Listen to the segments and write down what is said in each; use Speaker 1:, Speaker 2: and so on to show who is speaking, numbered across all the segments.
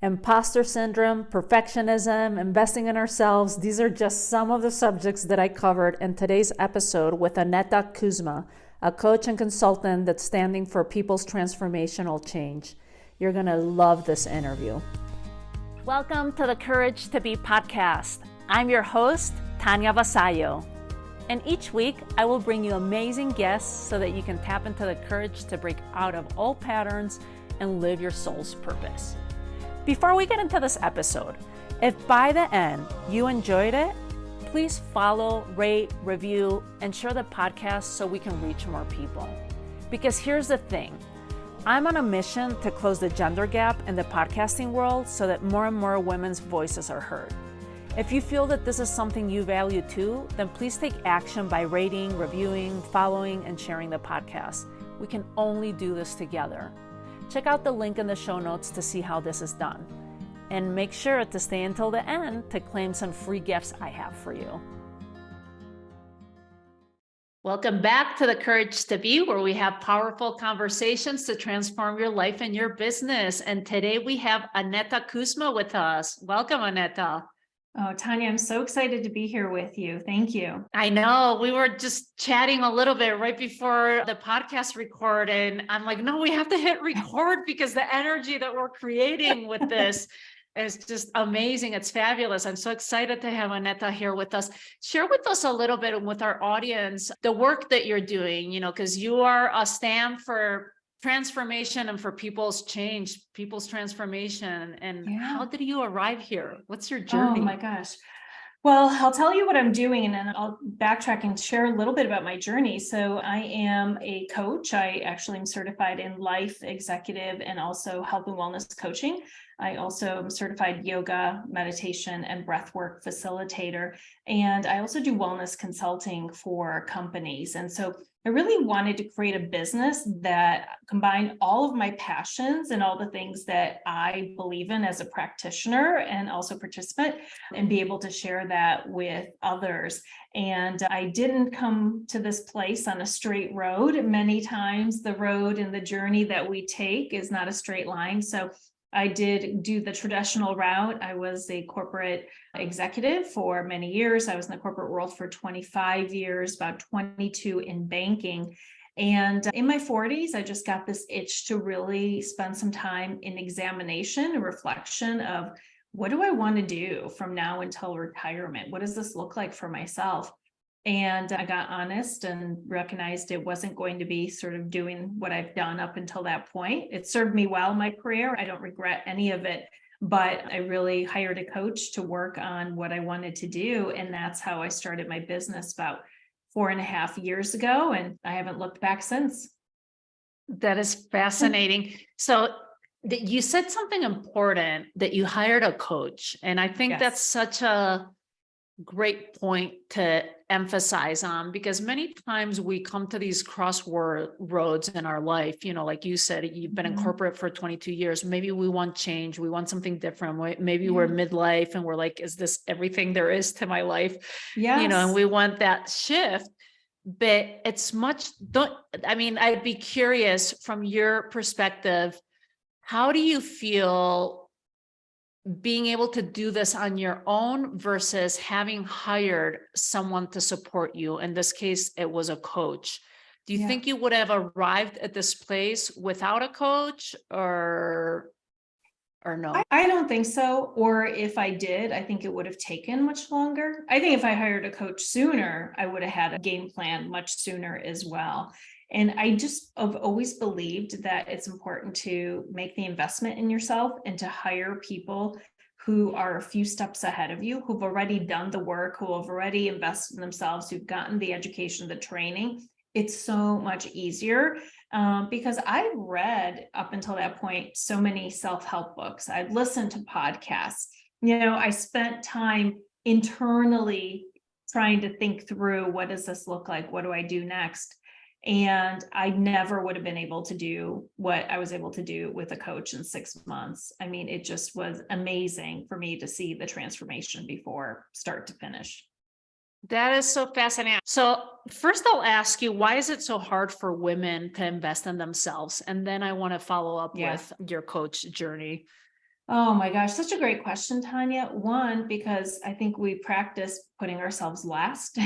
Speaker 1: Imposter syndrome, perfectionism, investing in ourselves. These are just some of the subjects that I covered in today's episode with Aneta Kuzma, a coach and consultant that's standing for people's transformational change. You're going to love this interview. Welcome to the Courage to Be podcast. I'm your host, Tanya Vasallo. And each week, I will bring you amazing guests so that you can tap into the courage to break out of old patterns and live your soul's purpose. Before we get into this episode, if by the end you enjoyed it, please follow, rate, review, and share the podcast so we can reach more people. Because here's the thing, I'm on a mission to close the gender gap in the podcasting world so that more and more women's voices are heard. If you feel that this is something you value too, then please take action by rating, reviewing, following, and sharing the podcast. We can only do this together. Check out the link in the show notes to see how this is done. And make sure to stay until the end to claim some free gifts I have for you. Welcome back to the Courage to Be, where we have powerful conversations to transform your life and your business. And today we have Aneta Kuzma with us. Welcome, Aneta.
Speaker 2: Oh, Tanya, I'm so excited to be here with you. Thank you.
Speaker 1: I know, we were just chatting a little bit right before the podcast record, and I'm like, no, we have to hit record because the energy that we're creating with this is just amazing. It's fabulous. I'm so excited to have Aneta here with us. Share with us a little bit with our audience, the work that you're doing, because you are a stamp for transformation and for people's change, people's transformation. And How did you arrive here? What's your journey?
Speaker 2: Oh my gosh. Well, I'll tell you what I'm doing and then I'll backtrack and share a little bit about my journey. So I am a coach. I actually am certified in life, executive, and also health and wellness coaching. I also am certified yoga, meditation, and breathwork facilitator. And I also do wellness consulting for companies. And so I really wanted to create a business that combined all of my passions and all the things that I believe in as a practitioner and also participant, and be able to share that with others. And I didn't come to this place on a straight road. Many times the road and the journey that we take is not a straight line. So I did do the traditional route. I was a corporate executive for many years. I was in the corporate world for 25 years, about 22 in banking. And in my 40s, I just got this itch to really spend some time in examination and reflection of what do I want to do from now until retirement? What does this look like for myself? And I got honest and recognized it wasn't going to be sort of doing what I've done up until that point. It served me well in my career. I don't regret any of it, but I really hired a coach to work on what I wanted to do. And that's how I started my business about 4.5 years ago. And I haven't looked back since.
Speaker 1: That is fascinating. So you said something important, that you hired a coach. And I think that's such a great point to emphasize on, because many times we come to these crossroads in our life, like you said, you've been in corporate for 22 years. Maybe we want change. We want something different. Maybe we're midlife and we're like, is this everything there is to my life? And we want that shift. But it's I'd be curious from your perspective, how do you feel being able to do this on your own versus having hired someone to support you? In this case, it was a coach. Do you think you would have arrived at this place without a coach or no?
Speaker 2: I don't think so. Or if I did, I think it would have taken much longer. I think if I hired a coach sooner, I would have had a game plan much sooner as well. And I just have always believed that it's important to make the investment in yourself and to hire people who are a few steps ahead of you, who've already done the work, who have already invested in themselves, who've gotten the education, the training. It's so much easier because I've read up until that point so many self-help books. I've listened to podcasts. I spent time internally trying to think through, what does this look like? What do I do next? And I never would have been able to do what I was able to do with a coach in 6 months. I mean, it just was amazing for me to see the transformation before start to finish.
Speaker 1: That is so fascinating. So first I'll ask you, why is it so hard for women to invest in themselves? And then I want to follow up with your coach journey.
Speaker 2: Oh my gosh, such a great question, Tanya. One, because I think we practice putting ourselves last.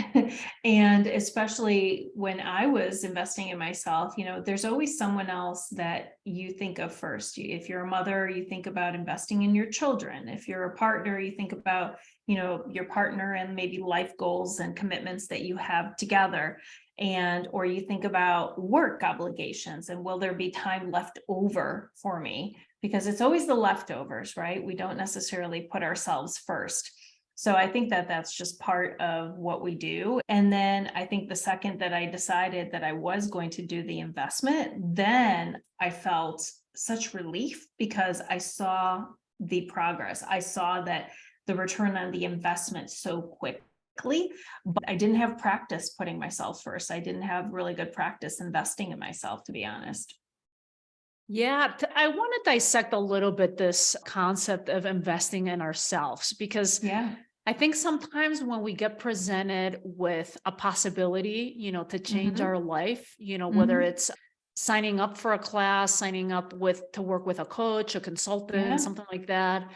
Speaker 2: And especially when I was investing in myself, there's always someone else that you think of first. If you're a mother, you think about investing in your children. If you're a partner, you think about, your partner and maybe life goals and commitments that you have together. Or you think about work obligations and will there be time left over for me? Because it's always the leftovers, right? We don't necessarily put ourselves first. So I think that that's just part of what we do. And then I think the second that I decided that I was going to do the investment, then I felt such relief because I saw the progress. I saw that the return on the investment so quickly, but I didn't have practice putting myself first. I didn't have really good practice investing in myself, to be honest.
Speaker 1: Yeah, I want to dissect a little bit this concept of investing in ourselves because
Speaker 2: Yeah.
Speaker 1: I think sometimes when we get presented with a possibility, to change
Speaker 2: Mm-hmm.
Speaker 1: our life, whether
Speaker 2: Mm-hmm.
Speaker 1: it's signing up for a class, signing up to work with a coach, a consultant,
Speaker 2: Yeah.
Speaker 1: something like that,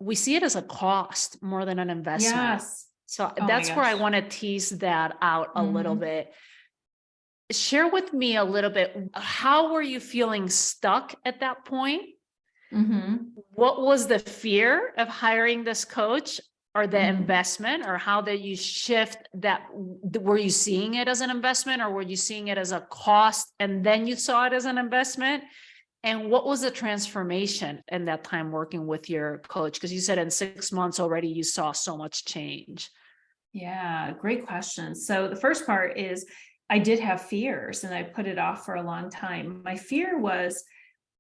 Speaker 1: we see it as a cost more than an investment.
Speaker 2: Yes.
Speaker 1: So
Speaker 2: Oh my
Speaker 1: that's where I
Speaker 2: gosh.
Speaker 1: want to tease that out a little
Speaker 2: Mm-hmm.
Speaker 1: bit. Share with me a little bit. How were you feeling stuck at that point?
Speaker 2: Mm-hmm.
Speaker 1: What was the fear of hiring this coach or the
Speaker 2: Mm-hmm.
Speaker 1: investment, or how did you shift that? Were you seeing it as an investment or were you seeing it as a cost and then you saw it as an investment? And what was the transformation in that time working with your coach? Because you said in 6 months already you saw so much change.
Speaker 2: Yeah, great question. So the first part is I did have fears and I put it off for a long time. My fear was,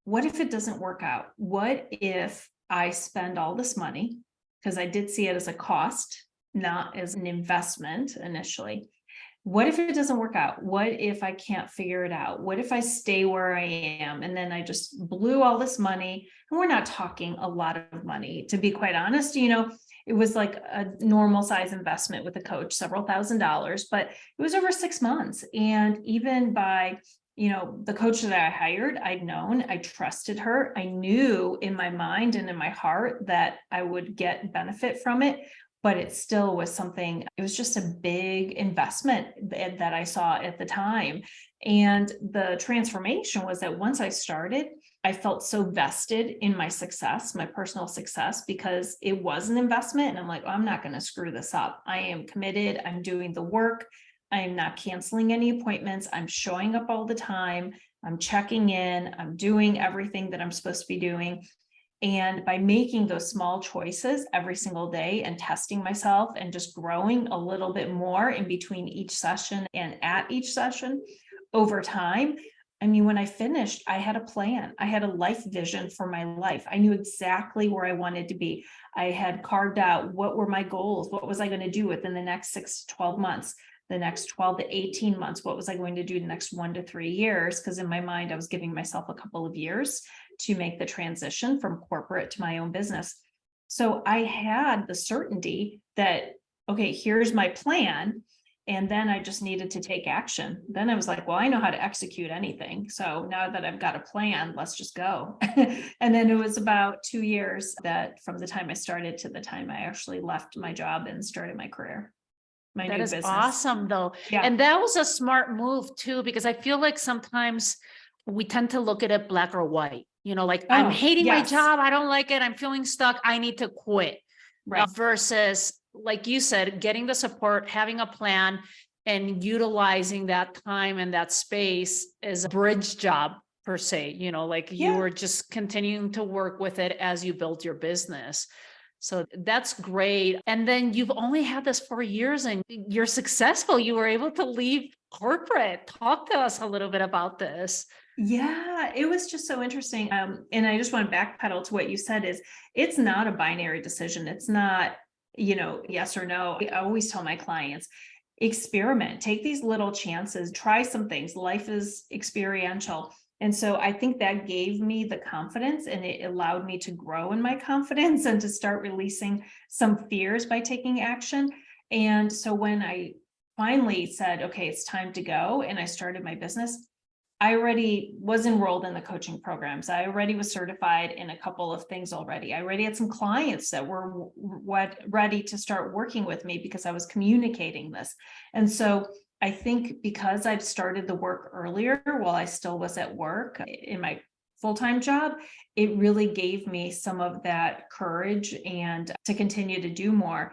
Speaker 2: what if it doesn't work out? What if I spend all this money? Because I did see it as a cost, not as an investment initially. What if it doesn't work out? What if I can't figure it out? What if I stay where I am and then I just blew all this money? And we're not talking a lot of money, to be quite honest. It was like a normal size investment with a coach, several $1,000s, but it was over 6 months. And even by the coach that I hired, I'd known, I trusted her. I knew in my mind and in my heart that I would get benefit from it, but it still was something, it was just a big investment that I saw at the time. And the transformation was that once I started, I felt so vested in my success, my personal success, because it was an investment. And I'm like, oh, I'm not going to screw this up. I am committed. I'm doing the work. I am not canceling any appointments. I'm showing up all the time. I'm checking in. I'm doing everything that I'm supposed to be doing. And by making those small choices every single day and testing myself and just growing a little bit more in between each session and at each session over time, I mean, when I finished, I had a plan. I had a life vision for my life. I knew exactly where I wanted to be. I had carved out what were my goals? What was I going to do within the next 6 to 12 months? The next 12 to 18 months? What was I going to do the next 1 to 3 years? Because in my mind, I was giving myself a couple of years to make the transition from corporate to my own business. So I had the certainty that, okay, here's my plan. And then I just needed to take action. Then I was like, well, I know how to execute anything. So now that I've got a plan, let's just go. And then it was about 2 years that from the time I started to the time I actually left my job and started my career, my
Speaker 1: That
Speaker 2: new
Speaker 1: is
Speaker 2: business.
Speaker 1: awesome, though.
Speaker 2: Yeah.
Speaker 1: And that was a smart move, too, because I feel like sometimes we tend to look at it black or white. Like I'm
Speaker 2: Oh,
Speaker 1: hating my
Speaker 2: yes.
Speaker 1: job. I don't like it. I'm feeling stuck. I need to quit.
Speaker 2: Right.
Speaker 1: Versus, like you said, getting the support, having a plan, and utilizing that time and that space as a bridge job, per se. Like you
Speaker 2: Yeah.
Speaker 1: were just continuing to work with it as you built your business. So that's great. And then you've only had this for years and you're successful. You were able to leave corporate. Talk to us a little bit about this.
Speaker 2: Yeah, it was just so interesting. And I just want to backpedal to what you said is it's not a binary decision. It's not, yes or no. I always tell my clients, experiment, take these little chances, try some things. Life is experiential. And so I think that gave me the confidence and it allowed me to grow in my confidence and to start releasing some fears by taking action. And so when I finally said, okay, it's time to go, and I started my business, I already was enrolled in the coaching programs. I already was certified in a couple of things already. I already had some clients that were ready to start working with me because I was communicating this. And so I think because I've started the work earlier while I still was at work in my full-time job, it really gave me some of that courage and to continue to do more.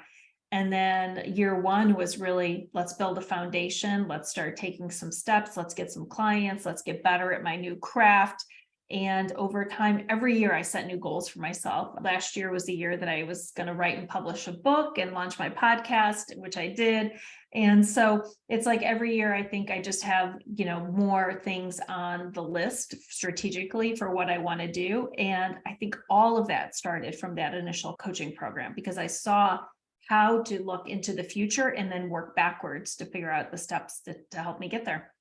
Speaker 2: And then year one was really, let's build a foundation. Let's start taking some steps. Let's get some clients. Let's get better at my new craft. And over time, every year I set new goals for myself. Last year was the year that I was going to write and publish a book and launch my podcast, which I did. And so it's like every year I think I just have, more things on the list strategically for what I want to do. And I think all of that started from that initial coaching program because I saw how to look into the future and then work backwards to figure out the steps to help me get there.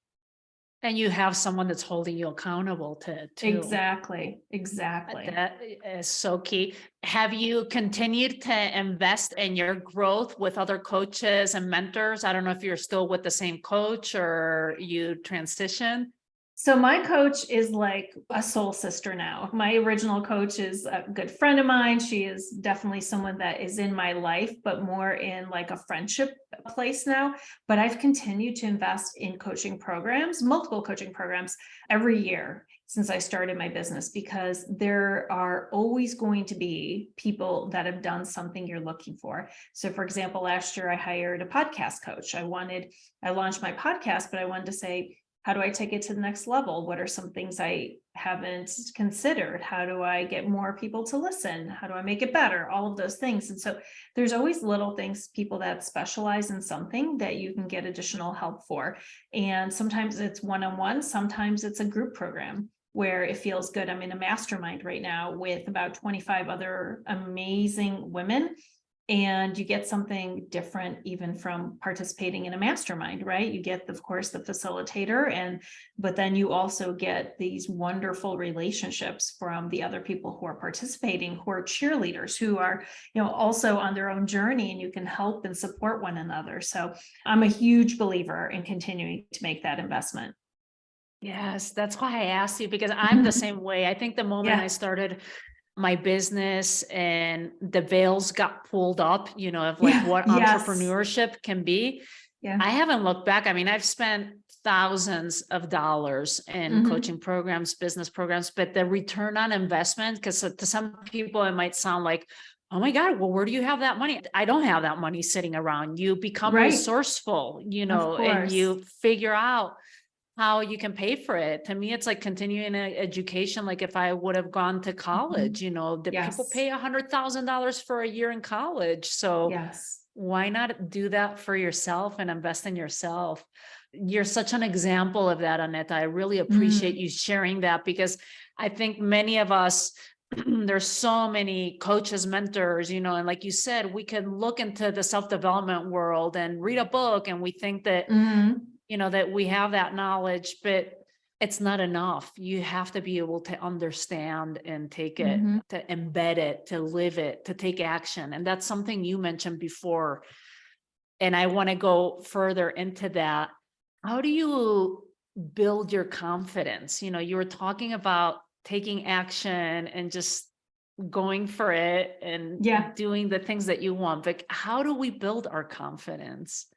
Speaker 1: And you have someone that's holding you accountable to
Speaker 2: Exactly.
Speaker 1: That is so key. Have you continued to invest in your growth with other coaches and mentors? I don't know if you're still with the same coach or you transition.
Speaker 2: So my coach is like a soul sister now. My original coach is a good friend of mine. She is definitely someone that is in my life, but more in like a friendship place now. But I've continued to invest in coaching programs, multiple coaching programs every year since I started my business, because there are always going to be people that have done something you're looking for. So for example, last year I hired a podcast coach. I launched my podcast, but I wanted to say, how do I take it to the next level? What are some things I haven't considered? How do I get more people to listen? How do I make it better? All of those things. And so there's always little things, people that specialize in something that you can get additional help for. And sometimes it's one-on-one, sometimes it's a group program where it feels good. I'm in a mastermind right now with about 25 other amazing women. And you get something different even from participating in a mastermind, right? You get, of course, the facilitator, but then you also get these wonderful relationships from the other people who are participating, who are cheerleaders, who are, also on their own journey, and you can help and support one another. So I'm a huge believer in continuing to make that investment.
Speaker 1: Yes, that's why I asked you, because I'm the same way. I think the moment I
Speaker 2: Yeah.
Speaker 1: started my business and the veils got pulled up, of like
Speaker 2: Yeah.
Speaker 1: what
Speaker 2: Yes.
Speaker 1: entrepreneurship can be.
Speaker 2: Yeah.
Speaker 1: I haven't looked back. I mean, I've spent thousands of dollars in coaching programs, business programs, but the return on investment, because to some people it might sound like, oh my God, well, where do you have that money? I don't have that money sitting around. You become
Speaker 2: Right.
Speaker 1: resourceful,
Speaker 2: Of
Speaker 1: and
Speaker 2: course.
Speaker 1: you figure out how you can pay for it. To me, it's like continuing education. Like if I would have gone to college, did people
Speaker 2: Yes.
Speaker 1: pay $100,000 for a year in college? So
Speaker 2: Yes.
Speaker 1: why not do that for yourself and invest in yourself? You're such an example of that, Aneta. I really appreciate you sharing that, because I think many of us, there's so many coaches, mentors, and like you said, we can look into the self-development world and read a book and we think that, that we have that knowledge, but it's not enough. You have to be able to understand and take it, to embed it, to live it, to take action. And that's something you mentioned before. And I want to go further into that. How do you build your confidence? You were talking about taking action and just going for it and
Speaker 2: Yeah.
Speaker 1: doing the things that you want. But how do we build our confidence?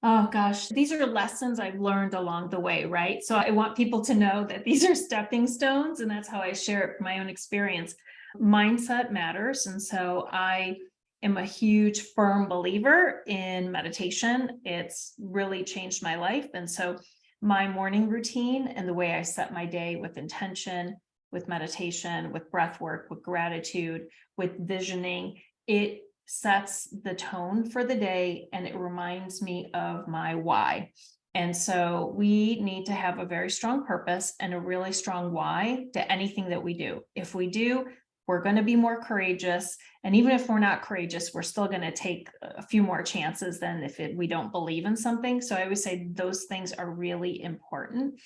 Speaker 2: Oh gosh, these are lessons I've learned along the way, right? So I want people to know that these are stepping stones, and that's how I share my own experience. Mindset matters. And so I am a huge, firm believer in meditation. It's really changed my life. And so my morning routine and the way I set my day with intention, with meditation, with breath work, with gratitude, with visioning, it sets the tone for the day, and it reminds me of my why. And so we need to have a very strong purpose and a really strong why to anything that we do. If we do, we're going to be more courageous. And even if we're not courageous, we're still going to take a few more chances than if we don't believe in something. So I always say those things are really important.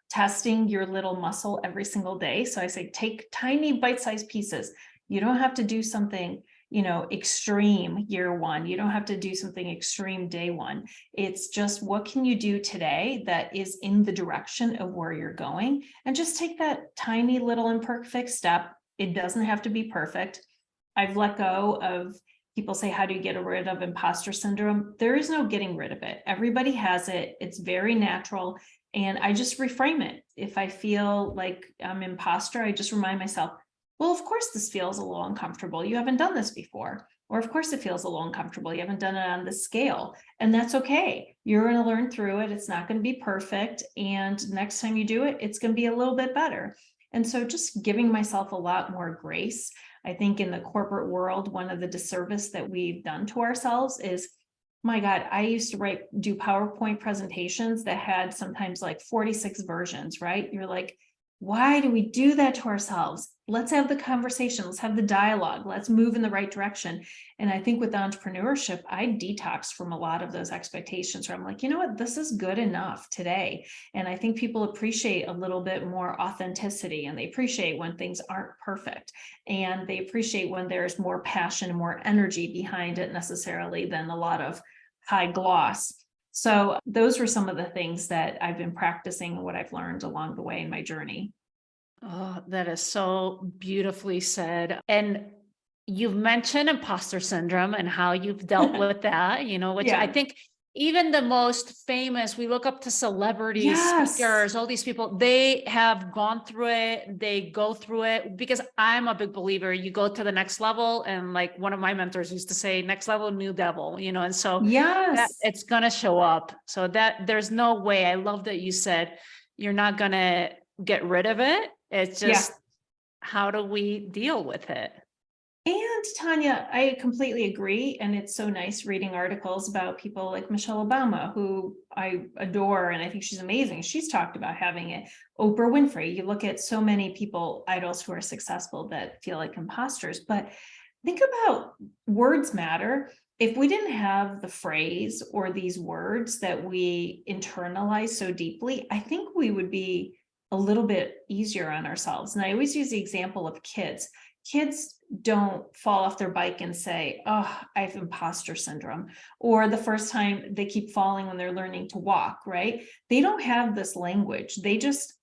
Speaker 2: Testing your little muscle every single day. So I say, take tiny bite-sized pieces. You don't have to do something extreme year one. You don't have to do something extreme day one. It's just, what can you do today that is in the direction of where you're going? And just take that tiny little imperfect step. It doesn't have to be perfect. I've let go of, people say, how do you get rid of imposter syndrome? There is no getting rid of it. Everybody has it. It's very natural. And I just reframe it. If I feel like I'm imposter, I just remind myself, well, of course, this feels a little uncomfortable. You haven't done this before. Or of course, it feels a little uncomfortable. You haven't done it on this scale. And that's okay. You're going to learn through it. It's not going to be perfect. And next time you do it, it's going to be a little bit better. And so just giving myself a lot more grace. I think in the corporate world, one of the disservice that we've done to ourselves is, my God, I used to do PowerPoint presentations that had sometimes like 46 versions, right? You're like, why do we do that to ourselves? Let's have the conversation. Let's have the dialogue. Let's move in the right direction. And I think with entrepreneurship, I detox from a lot of those expectations where I'm like, you know what, this is good enough today. And I think people appreciate a little bit more authenticity, and they appreciate when things aren't perfect. And they appreciate when there's more passion and more energy behind it necessarily than a lot of high gloss. So those were some of the things that I've been practicing and what I've learned along the way in my journey.
Speaker 1: Oh, that is so beautifully said. And you've mentioned imposter syndrome and how you've dealt with that, which I
Speaker 2: Yeah.
Speaker 1: think even the most famous, we look up to celebrities,
Speaker 2: Yes.
Speaker 1: speakers, all these people, they have gone through it, they go through it, because I'm a big believer. You go to the next level. And like one of my mentors used to say, next level, new devil, and so that
Speaker 2: Yes.
Speaker 1: it's going to show up. So that there's no way. I love that you said you're not going to get rid of it. It's
Speaker 2: Yeah.
Speaker 1: just, how do we deal with it?
Speaker 2: And Tanya, I completely agree. And it's so nice reading articles about people like Michelle Obama, who I adore. And I think she's amazing. She's talked about having it. Oprah Winfrey, you look at so many people, idols who are successful that feel like imposters. But think about, words matter. If we didn't have the phrase or these words that we internalize so deeply, I think we would be a little bit easier on ourselves. And I always use the example of kids. Kids don't fall off their bike and say, oh, I have imposter syndrome, or the first time they keep falling when they're learning to walk, right? They don't have this language. They just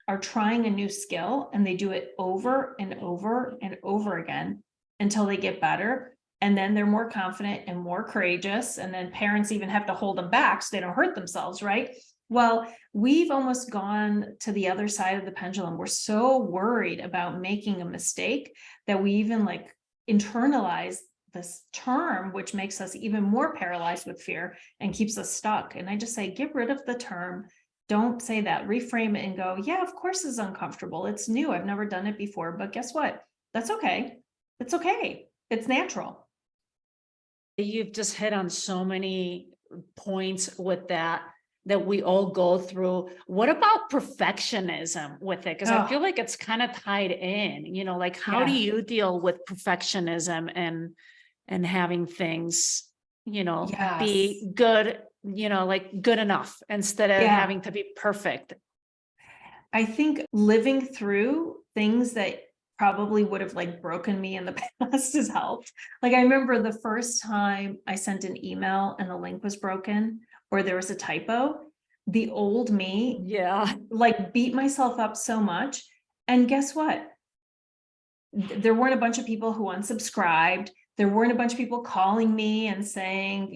Speaker 2: are trying a new skill, and they do it over and over and over again until they get better. And then they're more confident and more courageous. And then parents even have to hold them back so they don't hurt themselves, right? Well, we've almost gone to the other side of the pendulum. We're so worried about making a mistake that we even like internalize this term, which makes us even more paralyzed with fear and keeps us stuck. And I just say, get rid of the term. Don't say that. Reframe it and go, yeah, of course it's uncomfortable. It's new. I've never done it before, but guess what? That's okay. It's okay. It's natural.
Speaker 1: You've just hit on so many points with that we all go through. What about perfectionism with it? Because I feel
Speaker 2: Oh,
Speaker 1: like it's kind of tied in, like how do
Speaker 2: yeah.
Speaker 1: you deal with perfectionism and having things,
Speaker 2: Yes.
Speaker 1: be good, like good enough instead of
Speaker 2: Yeah.
Speaker 1: having to be perfect?
Speaker 2: I think living through things that probably would have like broken me in the past has helped. Like I remember the first time I sent an email and the link was broken or there was a typo, the old me
Speaker 1: Yeah.
Speaker 2: like beat myself up so much. And guess what? There weren't a bunch of people who unsubscribed. There weren't a bunch of people calling me and saying,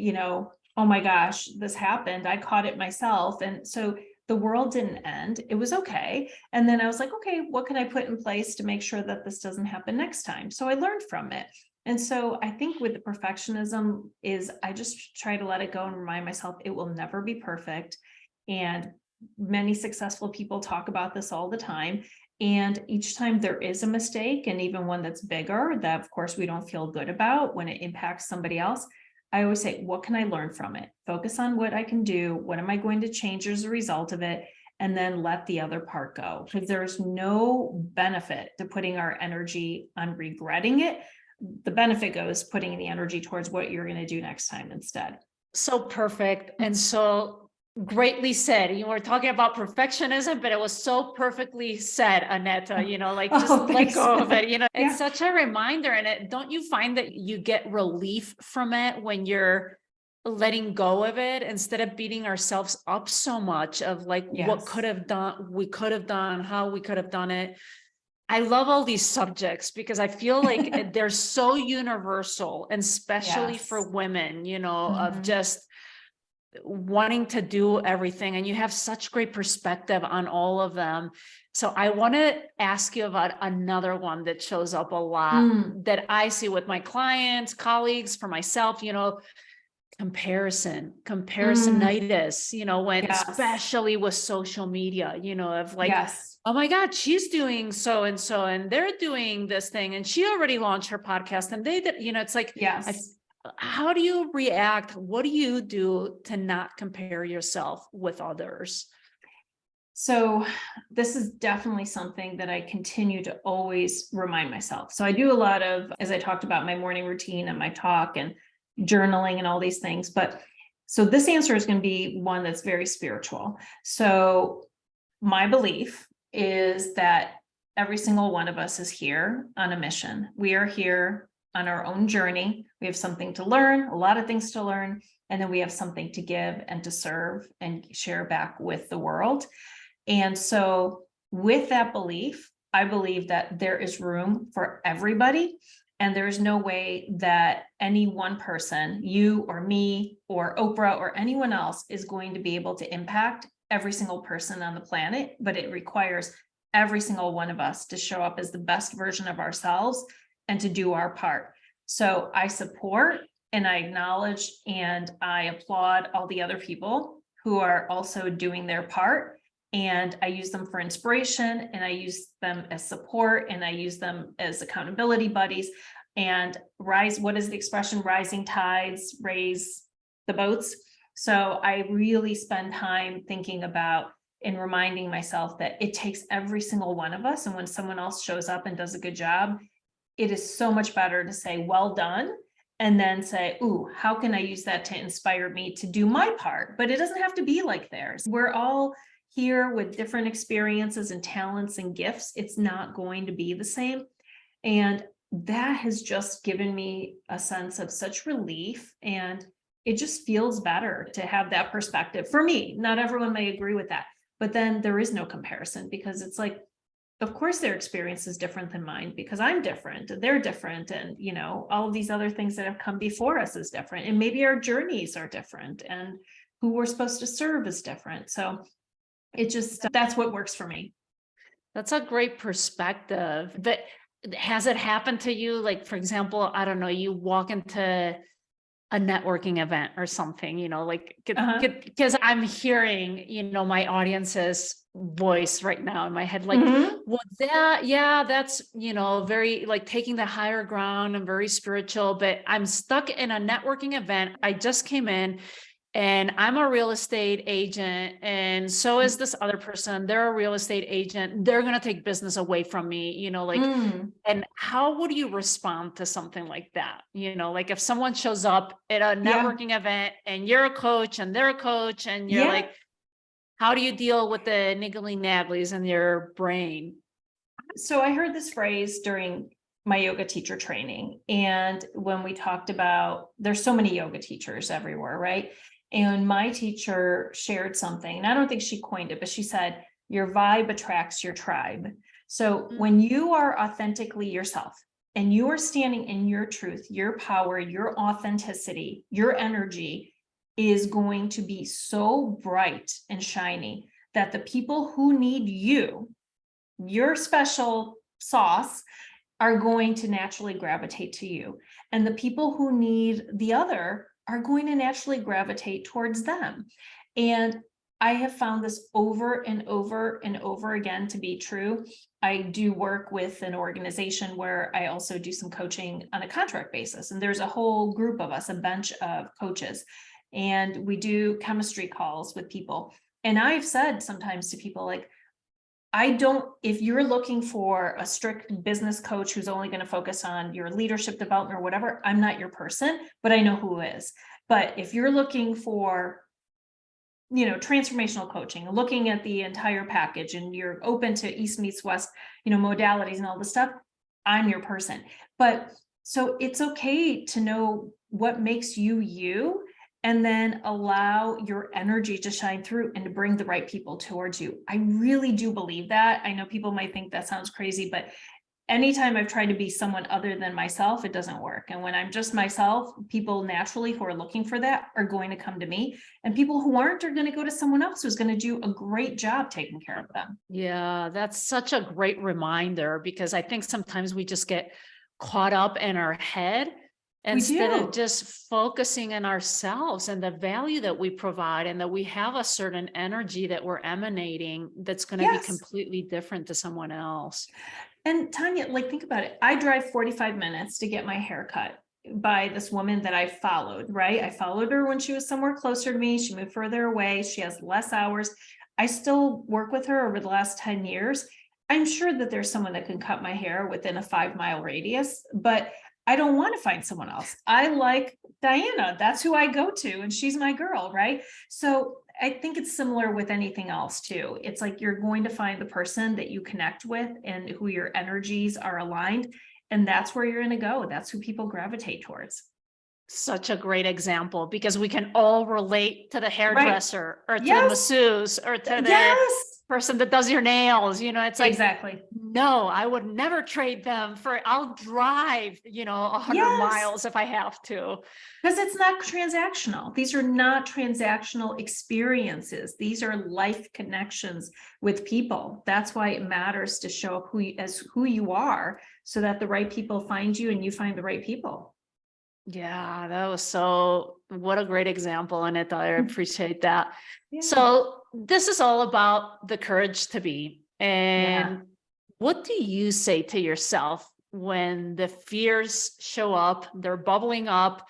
Speaker 2: oh my gosh, this happened. I caught it myself. And so the world didn't end. It was okay. And then I was like, okay, what can I put in place to make sure that this doesn't happen next time? So I learned from it. And so I think with the perfectionism is I just try to let it go and remind myself it will never be perfect. And many successful people talk about this all the time. And each time there is a mistake, and even one that's bigger, that of course we don't feel good about when it impacts somebody else, I always say, what can I learn from it? Focus on what I can do. What am I going to change as a result of it? And then let the other part go. Because there's no benefit to putting our energy on regretting it. The benefit goes putting the energy towards what you're going to do next time instead.
Speaker 1: So perfect. And so Greatly said. You were talking about perfectionism, but it was so perfectly said, Aneta, like just
Speaker 2: Oh,
Speaker 1: let
Speaker 2: thanks.
Speaker 1: go of it. It's
Speaker 2: Yeah.
Speaker 1: such a reminder. And don't you find that you get relief from it when you're letting go of it instead of beating ourselves up so much of like what could
Speaker 2: Yes.
Speaker 1: have done, we could have done, how we could have done it. I love all these subjects because I feel like they're so universal, and especially for
Speaker 2: Yes.
Speaker 1: women, of
Speaker 2: Mhm.
Speaker 1: just wanting to do everything. And you have such great perspective on all of them. So I want to ask you about another one that shows up a lot
Speaker 2: Mm.
Speaker 1: that I see with my clients, colleagues, for myself,
Speaker 2: Mm.
Speaker 1: comparisonitis, when
Speaker 2: Yes.
Speaker 1: especially with social media, of like,
Speaker 2: Yes.
Speaker 1: oh my God, she's doing so and so, and they're doing this thing, and she already launched her podcast, and they did, it's like, I,
Speaker 2: Yes.
Speaker 1: how do you react? What do you do to not compare yourself with others?
Speaker 2: So this is definitely something that I continue to always remind myself. So I do a lot of, as I talked about, my morning routine and my talk and journaling and all these things. But so this answer is going to be one that's very spiritual. So my belief is that every single one of us is here on a mission. We are here on our own journey. We have something to learn, a lot of things to learn, and then we have something to give and to serve and share back with the world. And so, with that belief, I believe that there is room for everybody. And there's no way that any one person, you or me or Oprah or anyone else, is going to be able to impact every single person on the planet. But it requires every single one of us to show up as the best version of ourselves and to do our part. So I support and I acknowledge and I applaud all the other people who are also doing their part, and I use them for inspiration, and I use them as support, and I use them as accountability buddies. And what is the expression? Rising tides raise the boats. So I really spend time thinking about and reminding myself that it takes every single one of us. And when someone else shows up and does a good job, it is so much better to say, well done, and then say, ooh, how can I use that to inspire me to do my part? But it doesn't have to be like theirs. We're all here with different experiences and talents and gifts. It's not going to be the same. And that has just given me a sense of such relief. And it just feels better to have that perspective for me. Not everyone may agree with that, but then there is no comparison, because it's like, of course their experience is different than mine because I'm different and they're different, and all of these other things that have come before us is different, and maybe our journeys are different, and who we're supposed to serve is different. So it just, that's what works for me.
Speaker 1: That's a great perspective. But has it happened to you? Like, for example, I don't know, you walk into a networking event or something, like,
Speaker 2: Uh-huh.
Speaker 1: because I'm hearing, my audience's voice right now in my head, like,
Speaker 2: Mm-hmm.
Speaker 1: well, that's, very like taking the higher ground and very spiritual, but I'm stuck in a networking event. I just came in, and I'm a real estate agent, and so is this other person. They're a real estate agent. They're going to take business away from me, like,
Speaker 2: Mm.
Speaker 1: and how would you respond to something like that? Like if someone shows up at a
Speaker 2: Yeah.
Speaker 1: networking event and you're a coach and they're a coach, and you're
Speaker 2: Yeah.
Speaker 1: like, how do you deal with the niggly nagglies in your brain?
Speaker 2: So I heard this phrase during my yoga teacher training. And when we talked about, there's so many yoga teachers everywhere, right? And my teacher shared something, and I don't think she coined it, but she said, your vibe attracts your tribe. So when you are authentically yourself and you are standing in your truth, your power, your authenticity, your energy is going to be so bright and shiny that the people who need you, your special sauce, are going to naturally gravitate to you. And the people who need the other are going to naturally gravitate towards them. And I have found this over and over and over again to be true. I do work with an organization where I also do some coaching on a contract basis. And there's a whole group of us, a bench of coaches, and we do chemistry calls with people. And I've said sometimes to people, like, if you're looking for a strict business coach who's only going to focus on your leadership development or whatever, I'm not your person, but I know who is. But if you're looking for transformational coaching, looking at the entire package, and you're open to East meets West, modalities and all this stuff, I'm your person. But so it's okay to know what makes you you, and then allow your energy to shine through and to bring the right people towards you. I really do believe that. I know people might think that sounds crazy, but anytime I've tried to be someone other than myself, it doesn't work. And when I'm just myself, people naturally who are looking for that are going to come to me. And people who aren't are going to go to someone else who's going to do a great job taking care of them.
Speaker 1: Yeah, that's such a great reminder, because I think sometimes we just get caught up in our head
Speaker 2: We
Speaker 1: instead of
Speaker 2: do.
Speaker 1: just focusing on ourselves and the value that we provide, and that we have a certain energy that we're emanating that's going to be
Speaker 2: Yes.
Speaker 1: completely different to someone else.
Speaker 2: And Tanya, like, think about it. I drive 45 minutes to get my hair cut by this woman that I followed, right? I followed her when she was somewhere closer to me. She moved further away. She has less hours. I still work with her over the last 10 years. I'm sure that there's someone that can cut my hair within a 5-mile radius, but I don't want to find someone else. I like Diana. That's who I go to, and she's my girl, right? So I think it's similar with anything else too. It's like you're going to find the person that you connect with and who your energies are aligned. And that's where you're going to go. That's who people gravitate towards.
Speaker 1: Such a great example, because we can all relate to the
Speaker 2: Right.
Speaker 1: hairdresser, or to the
Speaker 2: Yes.
Speaker 1: masseuse, or to the
Speaker 2: Yes.
Speaker 1: person that does your nails. It's like,
Speaker 2: Exactly.
Speaker 1: no, I would never trade them for, I'll drive, 100
Speaker 2: Yes.
Speaker 1: miles if I have to.
Speaker 2: Because it's not transactional. These are not transactional experiences. These are life connections with people. That's why it matters to show up as who you are, so that the right people find you and you find the right people.
Speaker 1: Yeah, that was what a great example. And I appreciate that.
Speaker 2: Yeah.
Speaker 1: So this is all about the courage to be.
Speaker 2: Yeah.
Speaker 1: And what do you say to yourself when the fears show up, they're bubbling up,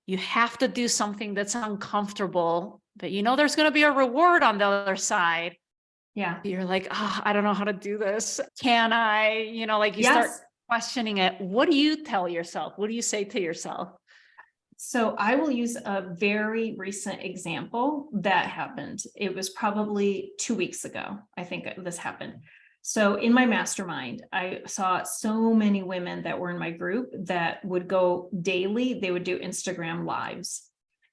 Speaker 1: you have to do something that's uncomfortable, but there's going to be a reward on the other side?
Speaker 2: Yeah.
Speaker 1: You're like, I don't know how to do this. Can I? Like, you start
Speaker 2: Yes.
Speaker 1: questioning it. What do you tell yourself? What do you say to yourself?
Speaker 2: So I will use a very recent example that happened. It was probably 2 weeks ago. I think this happened. So in my mastermind, I saw so many women that were in my group that would go daily. They would do Instagram lives.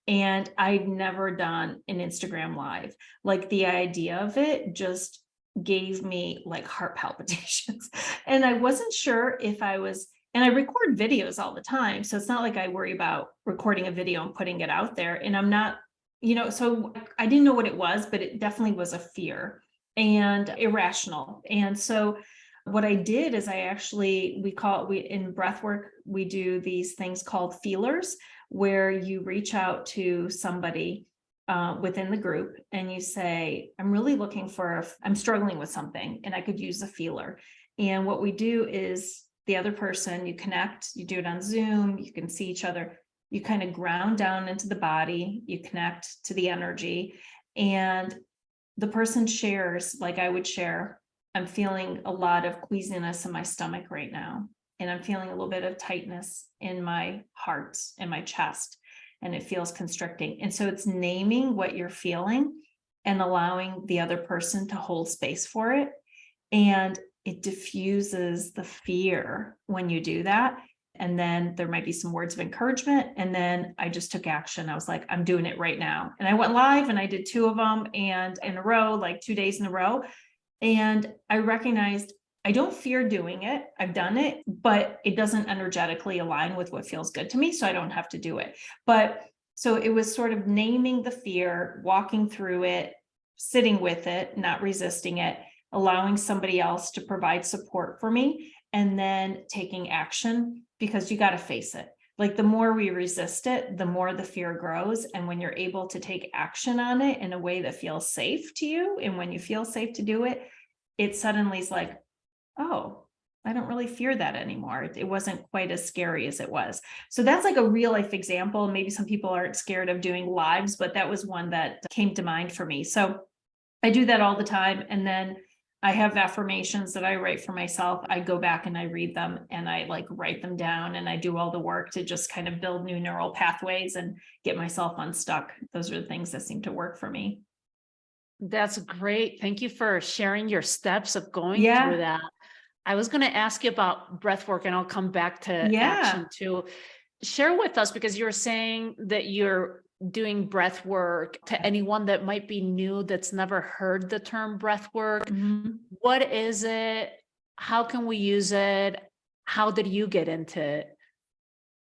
Speaker 2: And I'd never done an Instagram live. Like, the idea of it just gave me like heart palpitations. And I wasn't sure if I was, and I record videos all the time. So it's not like I worry about recording a video and putting it out there. And I'm not, so I didn't know what it was, but it definitely was a fear and irrational. And so what I did is we in breath work, we do these things called feelers, where you reach out to somebody within the group and you say, I'm struggling with something and I could use a feeler. And what we do is, the other person, you connect, you do it on Zoom, you can see each other, you kind of ground down into the body, you connect to the energy, and the person shares, like I would share, I'm feeling a lot of queasiness in my stomach right now, and I'm feeling a little bit of tightness in my heart and my chest, and it feels constricting. And so it's naming what you're feeling and allowing the other person to hold space for it. And it diffuses the fear when you do that. And then there might be some words of encouragement. And then I just took action. I was like, I'm doing it right now. And I went live and I did 2 of them, and in a row, like 2 days in a row. And I recognized I don't fear doing it. I've done it, but it doesn't energetically align with what feels good to me. So I don't have to do it. But so it was sort of naming the fear, walking through it, sitting with it, not resisting it, allowing somebody else to provide support for me, and then taking action, because you got to face it. Like, the more we resist it, the more the fear grows. And when you're able to take action on it in a way that feels safe to you, and when you feel safe to do it, it suddenly is like, oh, I don't really fear that anymore. It wasn't quite as scary as it was. So that's like a real life example. Maybe some people aren't scared of doing lives, but that was one that came to mind for me. So I do that all the time. And then I have affirmations that I write for myself. I go back and I read them and I like write them down, and I do all the work to just kind of build new neural pathways and get myself unstuck. Those are the things that seem to work for me.
Speaker 1: That's great. Thank you for sharing your steps of going through
Speaker 2: Yeah.
Speaker 1: that. I was going to ask you about breath work, and I'll come back to
Speaker 2: Yeah.
Speaker 1: action too. Share with us, because you're saying that you're doing breath work to anyone that might be new, that's never heard the term breath work.
Speaker 2: Mhm.
Speaker 1: What is it? How can we use it? How did you get into it?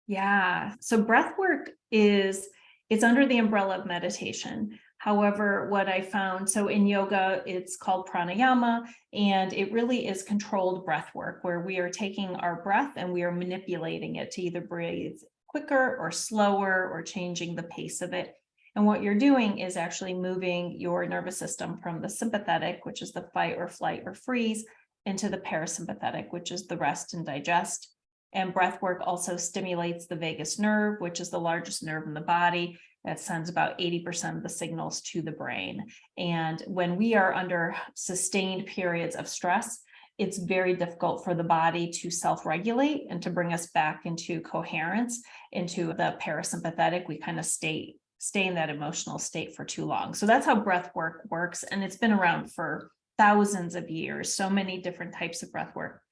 Speaker 2: Yeah. So breath work is it's under the umbrella of meditation. However, what I found, so in yoga, it's called pranayama, and it really is controlled breath work where we are taking our breath and we are manipulating it to either breathe quicker or slower or changing the pace of it. And what you're doing is actually moving your nervous system from the sympathetic, which is the fight or flight or freeze, into the parasympathetic, which is the rest and digest. And breath work also stimulates the vagus nerve, which is the largest nerve in the body that sends about 80% of the signals to the brain. And when we are under sustained periods of stress, it's very difficult for the body to self-regulate and to bring us back into coherence, into the parasympathetic. We kind of stay in that emotional state for too long. So that's how breath work works. And it's been around for thousands of years, so many different types of breath work.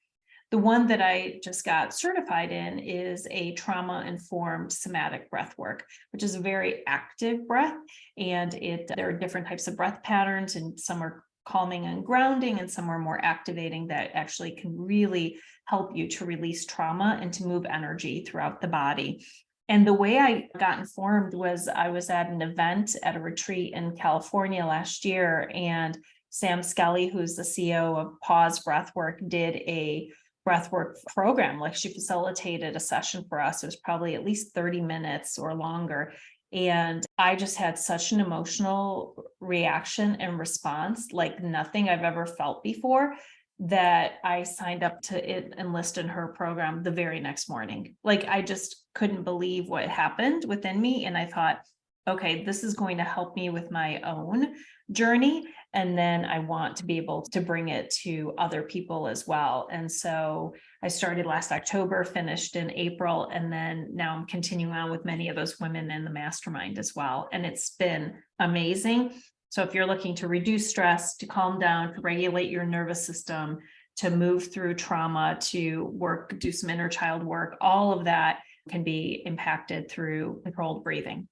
Speaker 2: The one that I just got certified in is a trauma-informed somatic breath work, which is a very active breath. And there are different types of breath patterns, and some are calming and grounding, and some are more activating that actually can really help you to release trauma and to move energy throughout the body. And the way I got informed was I was at an event at a retreat in California last year, and Sam Skelly, who's the CEO of Pause Breathwork, did a breathwork program. Like, she facilitated a session for us. It was probably at least 30 minutes or longer. And I just had such an emotional reaction and response, like nothing I've ever felt before, that I signed up to enlist in her program the very next morning. Like, I just couldn't believe what happened within me. And I thought, okay, this is going to help me with my own journey. And then I want to be able to bring it to other people as well. And so I started last October, finished in April, and then now I'm continuing on with many of those women in the mastermind as well. And it's been amazing. So if you're looking to reduce stress, to calm down, to regulate your nervous system, to move through trauma, to work, do some inner child work, all of that can be impacted through controlled breathing.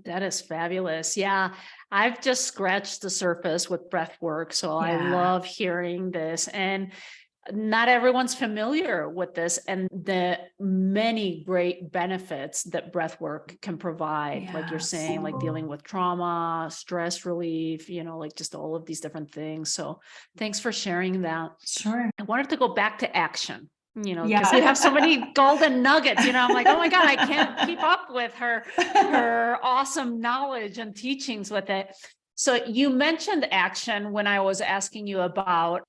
Speaker 1: That is fabulous. Yeah, I've just scratched the surface with breath work. So I
Speaker 2: Yeah.
Speaker 1: love hearing this. And not everyone's familiar with this and the many great benefits that breath work can provide. Like you're
Speaker 2: Yes.
Speaker 1: saying, like dealing with trauma, stress relief, like just all of these different things. So thanks for sharing that.
Speaker 2: Sure.
Speaker 1: I wanted to go back to action, because you have so
Speaker 2: Yeah.
Speaker 1: many golden nuggets. I'm like, oh my God, I can't keep up with her awesome knowledge and teachings with it. So you mentioned action when I was asking you about,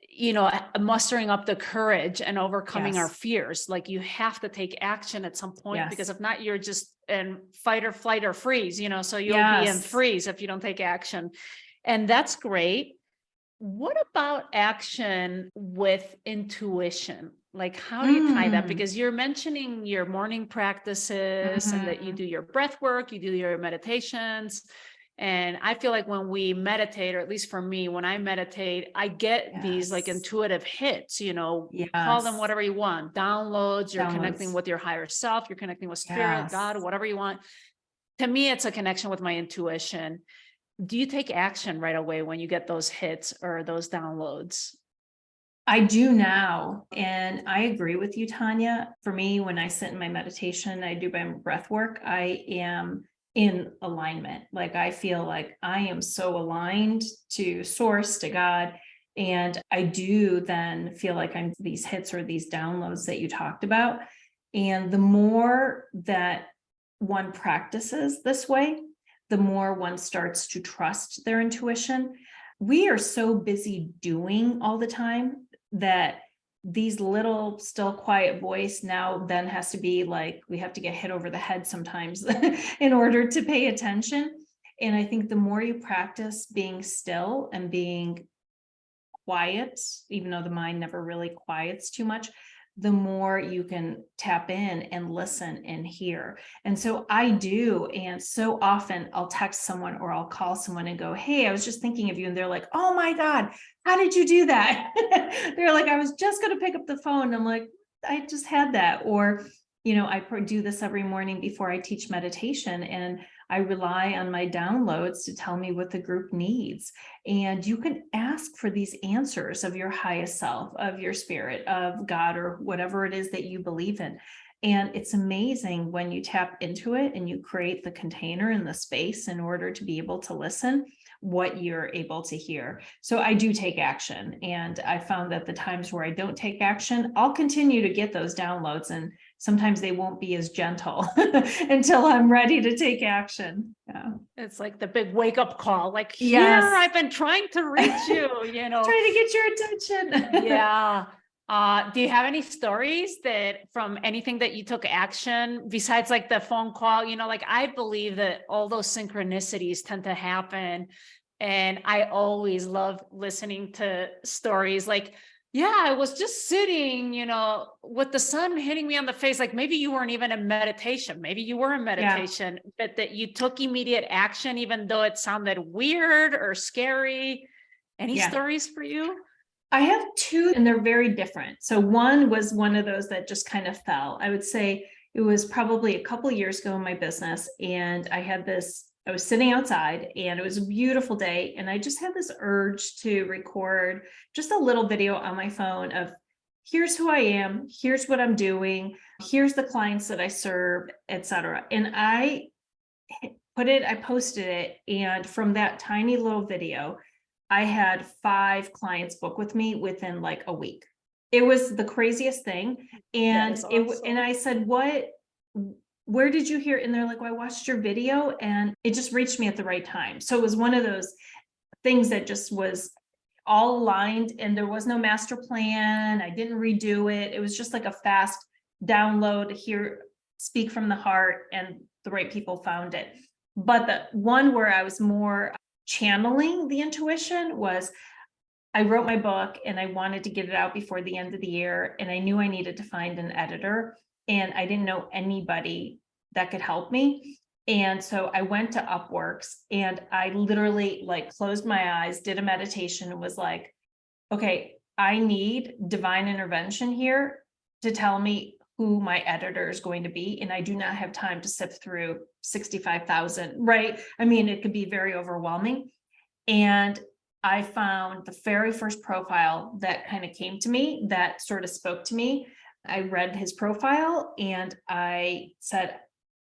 Speaker 1: mustering up the courage and overcoming our
Speaker 2: Yes.
Speaker 1: fears. Like, you have to take action at some point, because
Speaker 2: Yes.
Speaker 1: if not, you're just in fight or flight or freeze, so you'll be in
Speaker 2: Yes.
Speaker 1: freeze if you don't take action. And that's great. What about action with intuition? Like, how do you tie that?
Speaker 2: Mm.
Speaker 1: Because you're mentioning your morning practices and that you
Speaker 2: Mhm.
Speaker 1: do your breath work, you do your meditations. And I feel like when we meditate, or at least for me, when I meditate, I get these like
Speaker 2: Yes.
Speaker 1: intuitive hits, call them
Speaker 2: Yes.
Speaker 1: whatever you want, downloads, you're connecting
Speaker 2: Downloads.
Speaker 1: with your higher self, you're connecting with spirit, God,
Speaker 2: Yes.
Speaker 1: whatever you want. To me, it's a connection with my intuition. Do you take action right away when you get those hits or those downloads?
Speaker 2: I do now. And I agree with you, Tanya. For me, when I sit in my meditation, I do my breath work, I am in alignment. Like, I feel like I am so aligned to source, to God. And I do then feel like I'm these hits or these downloads that you talked about. And the more that one practices this way, the more one starts to trust their intuition. We are so busy doing all the time that these little still quiet voice now then has to be like, we have to get hit over the head sometimes in order to pay attention. And I think the more you practice being still and being quiet, even though the mind never really quiets too much, the more you can tap in and listen and hear. And so I do. And so often I'll text someone or I'll call someone and go, hey, I was just thinking of you. And they're like, oh my God, how did you do that? They're like, I was just going to pick up the phone. I'm like, I just had that. Or, I do this every morning before I teach meditation, and I rely on my downloads to tell me what the group needs. And you can ask for these answers of your highest self, of your spirit, of God, or whatever it is that you believe in. And it's amazing when you tap into it and you create the container and the space in order to be able to listen, what you're able to hear. So I do take action. And I found that the times where I don't take action, I'll continue to get those downloads. And sometimes they won't be as gentle until I'm ready to take action. Yeah.
Speaker 1: It's like the big wake up call, like, here,
Speaker 2: Yes.
Speaker 1: I've been trying to reach you,
Speaker 2: Trying to get your attention.
Speaker 1: Yeah. Do you have any stories that from anything that you took action besides like the phone call? Like, I believe that all those synchronicities tend to happen. And I always love listening to stories like, yeah, I was just sitting, with the sun hitting me on the face. Like, maybe you weren't even in meditation. Maybe you were in meditation, but that you took immediate action, even though it sounded weird or scary. Any stories for you?
Speaker 2: I have two, and they're very different. So one was one of those that just kind of fell. I would say it was probably a couple of years ago in my business, and I was sitting outside and it was a beautiful day, and I just had this urge to record just a little video on my phone of, here's who I am, here's what I'm doing, here's the clients that I serve, etc. And I posted it, and from that tiny little video, I had 5 clients book with me within like a week. It was the craziest thing. And
Speaker 1: awesome.
Speaker 2: And I said, where did you hear? And they're like, well, I watched your video and it just reached me at the right time. So it was one of those things that just was all aligned, and there was no master plan. I didn't redo it. It was just like a fast download here, speak from the heart, and the right people found it. But the one where I was more channeling the intuition was, I wrote my book and I wanted to get it out before the end of the year. And I knew I needed to find an editor, and I didn't know anybody that could help me. And so I went to Upworks, and I literally like closed my eyes, did a meditation, and was like, okay, I need divine intervention here to tell me who my editor is going to be. And I do not have time to sift through 65,000, right? I mean, it could be very overwhelming. And I found the very first profile that kind of came to me, that sort of spoke to me. I read his profile and I said,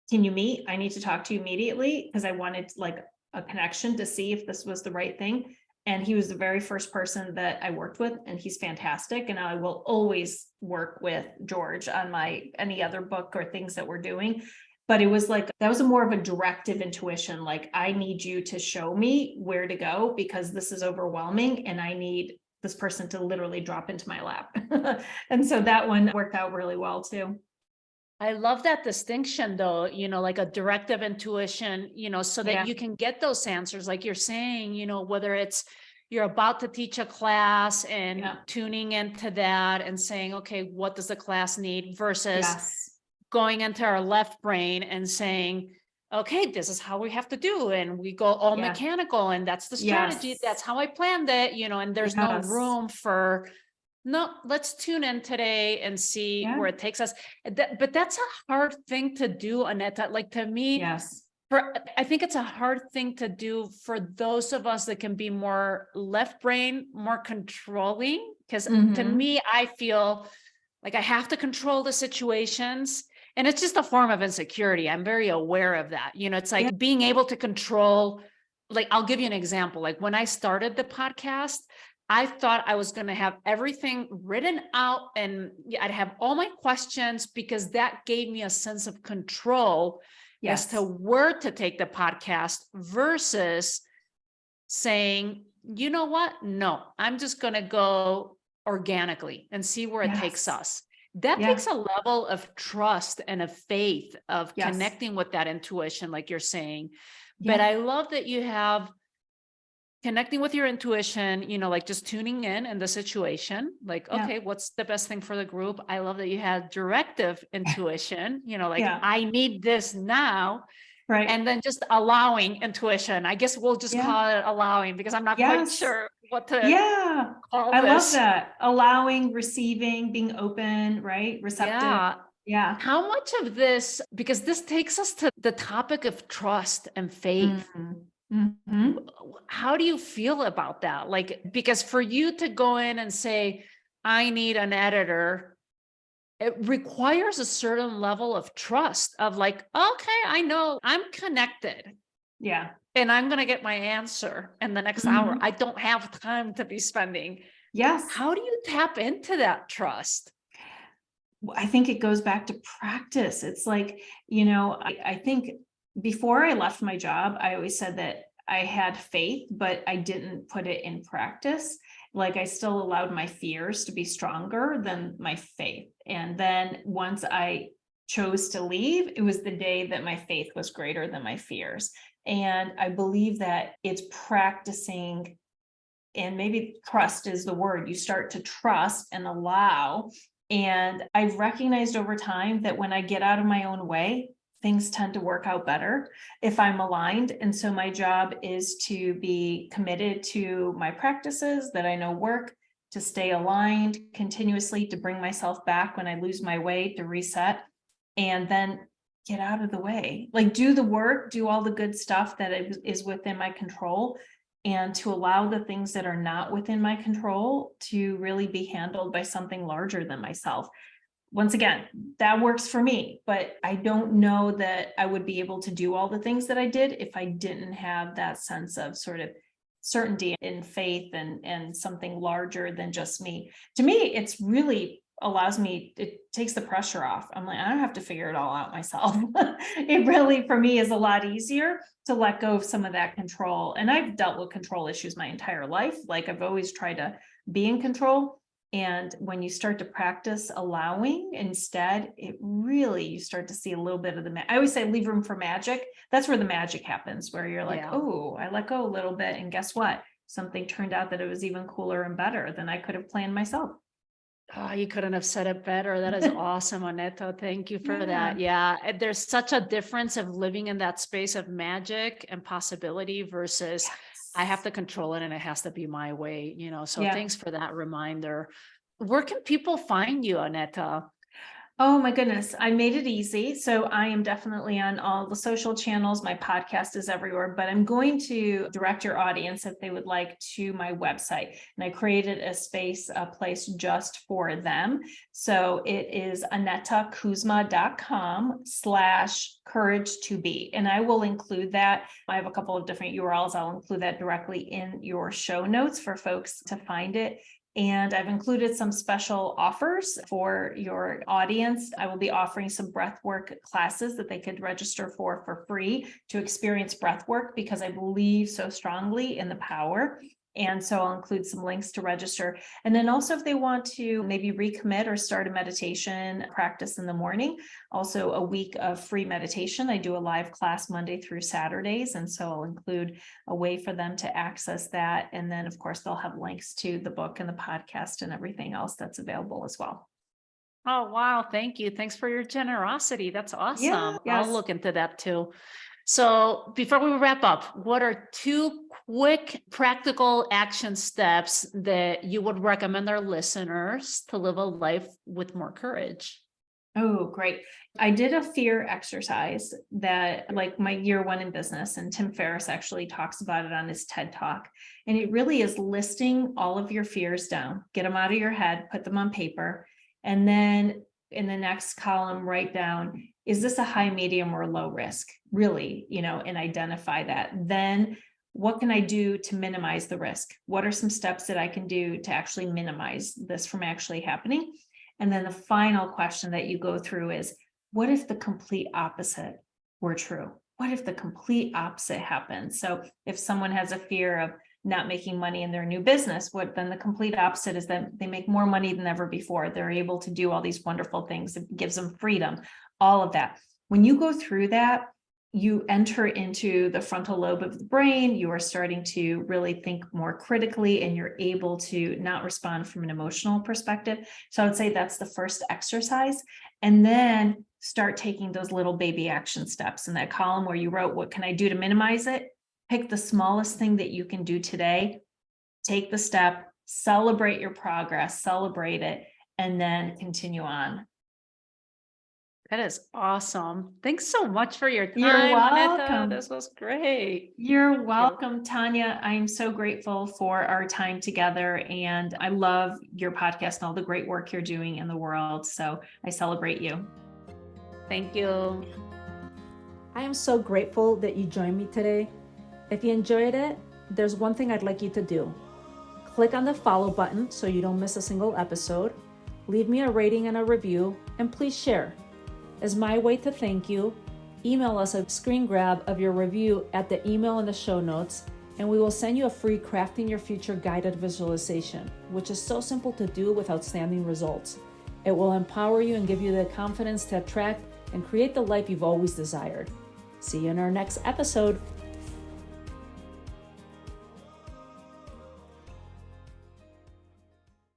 Speaker 2: can you meet? I need to talk to you immediately, because I wanted like a connection to see if this was the right thing. And he was the very first person that I worked with, and he's fantastic. And I will always work with George on any other book or things that we're doing. But it was like, that was more of a directive intuition. Like, I need you to show me where to go, because this is overwhelming and I need this person to literally drop into my lap. And so that one worked out really well too.
Speaker 1: I love that distinction though, like a directive intuition, so that you can get those answers, like you're saying, whether it's you're about to teach a class and tuning into that and saying, okay, what does the class need, versus going into our left brain and saying, okay, this is how we have to do. And we go all mechanical, and that's the strategy. That's how I planned it, and there's no room for, no, let's tune in today and see where it takes us. But that's a hard thing to do, Aneta. Like, to me, I think it's a hard thing to do for those of us that can be more left brain, more controlling. Because to me, I feel like I have to control the situations. And it's just a form of insecurity. I'm very aware of that. It's like being able to control, like, I'll give you an example. Like, when I started the podcast, I thought I was going to have everything written out and I'd have all my questions, because that gave me a sense of control as to where to take the podcast, versus saying, you know what? No, I'm just going to go organically and see where it takes us. That takes a level of trust and of faith of connecting with that intuition, like you're saying. But I love that you have Connecting with your intuition, like just tuning in the situation, like,
Speaker 2: Yeah.
Speaker 1: okay, what's the best thing for the group? I love that you had directive intuition, like
Speaker 2: Yeah.
Speaker 1: I need this now.
Speaker 2: Right.
Speaker 1: And then just allowing intuition. I guess we'll just
Speaker 2: Yeah.
Speaker 1: call it allowing because I'm not quite
Speaker 2: Yes.
Speaker 1: sure what to
Speaker 2: Yeah.
Speaker 1: call
Speaker 2: I love
Speaker 1: this.
Speaker 2: that. Allowing, receiving, being open, right? Receptive.
Speaker 1: Yeah.
Speaker 2: Yeah.
Speaker 1: How much of this, because this takes us to the topic of trust and faith.
Speaker 2: Mhm. Mhm.
Speaker 1: How do you feel about that? Like, because for you to go in and say, I need an editor, it requires a certain level of trust of like, okay, I know I'm connected
Speaker 2: Yeah.
Speaker 1: and I'm going to get my answer in the next hour.
Speaker 2: Mhm.
Speaker 1: I don't have time to be spending.
Speaker 2: Yes.
Speaker 1: How do you tap into that trust?
Speaker 2: I think it goes back to practice. It's like, I think before I left my job, I always said that I had faith, but I didn't put it in practice. Like I still allowed my fears to be stronger than my faith. And then once I chose to leave, it was the day that my faith was greater than my fears. And I believe that it's practicing, and maybe trust is the word. You start to trust and allow. And I've recognized over time that when I get out of my own way, things tend to work out better if I'm aligned. And so my job is to be committed to my practices that I know work, to stay aligned continuously, to bring myself back when I lose my way, to reset, and then get out of the way. Like do the work, do all the good stuff that is within my control, and to allow the things that are not within my control to really be handled by something larger than myself. Once again, that works for me, but I don't know that I would be able to do all the things that I did if I didn't have that sense of sort of certainty and faith and something larger than just me. To me, it's really allows me, it takes the pressure off. I'm like, I don't have to figure it all out myself. It really, for me, is a lot easier to let go of some of that control. And I've dealt with control issues my entire life. Like I've always tried to be in control. And when you start to practice allowing instead, it really, you start to see a little bit of I always say leave room for magic. That's where the magic happens, where you're like,
Speaker 1: Yeah.
Speaker 2: oh, I let go a little bit. And guess what? Something turned out that it was even cooler and better than I could have planned myself.
Speaker 1: Oh, you couldn't have said it better. That is awesome, Aneta. Thank you for
Speaker 2: Yeah.
Speaker 1: that. Yeah. There's such a difference of living in that space of magic and possibility versus I have
Speaker 2: Yes.
Speaker 1: to control it and it has to be my way. So
Speaker 2: Yeah.
Speaker 1: thanks for that reminder. Where can people find you, Aneta?
Speaker 2: Oh my goodness, I made it easy. So I am definitely on all the social channels. My podcast is everywhere, but I'm going to direct your audience if they would like to my website. And I created a place just for them. So it is anetakuzma.com/courage to be. And I will include that. I have a couple of different URLs. I'll include that directly in your show notes for folks to find it. And I've included some special offers for your audience. I will be offering some breathwork classes that they could register for free to experience breathwork because I believe so strongly in the power. And so I'll include some links to register. And then also if they want to maybe recommit or start a meditation practice in the morning, also a week of free meditation. I do a live class Monday through Saturdays. And so I'll include a way for them to access that. And then of course, they'll have links to the book and the podcast and everything else that's available as well.
Speaker 1: Oh, wow. Thank you. Thanks for your generosity. That's
Speaker 2: Yeah.
Speaker 1: awesome. I'll
Speaker 2: Yes.
Speaker 1: look into that too. So before we wrap up, what are two quick practical action steps that you would recommend our listeners to live a life with more courage?
Speaker 2: Oh, great. I did a fear exercise that like my year one in business, and Tim Ferriss actually talks about it on his TED Talk. And it really is listing all of your fears down, get them out of your head, put them on paper. And then in the next column, write down, is this a high, medium, or low risk? Really, and identify that. Then what can I do to minimize the risk? What are some steps that I can do to actually minimize this from actually happening? And then the final question that you go through is, what if the complete opposite were true? What if the complete opposite happens? So if someone has a fear of not making money in their new business, what then the complete opposite is that they make more money than ever before. They're able to do all these wonderful things. It gives them freedom, all of that. When you go through that, you enter into the frontal lobe of the brain. You are starting to really think more critically, and you're able to not respond from an emotional perspective. So I would say that's the first exercise. And then start taking those little baby action steps in that column where you wrote, what can I do to minimize it? Pick the smallest thing that you can do today. Take the step, celebrate your progress, celebrate it, and then continue on.
Speaker 1: That is awesome. Thanks so much for your
Speaker 2: You're
Speaker 1: time, Aneta.
Speaker 2: welcome.
Speaker 1: This was great.
Speaker 2: You're
Speaker 1: Thank you.
Speaker 2: welcome, Tanya. I'm so grateful for our time together, and I love your podcast and all the great work you're doing in the world. So I celebrate you.
Speaker 1: Thank you.
Speaker 3: I am so grateful that you joined me today. If you enjoyed it, there's one thing I'd like you to do. Click on the follow button so you don't miss a single episode. Leave me a rating and a review, and please share. As my way to thank you, email us a screen grab of your review at the email in the show notes, and we will send you a free Crafting Your Future guided visualization, which is so simple to do with outstanding results. It will empower you and give you the confidence to attract and create the life you've always desired. See you in our next episode.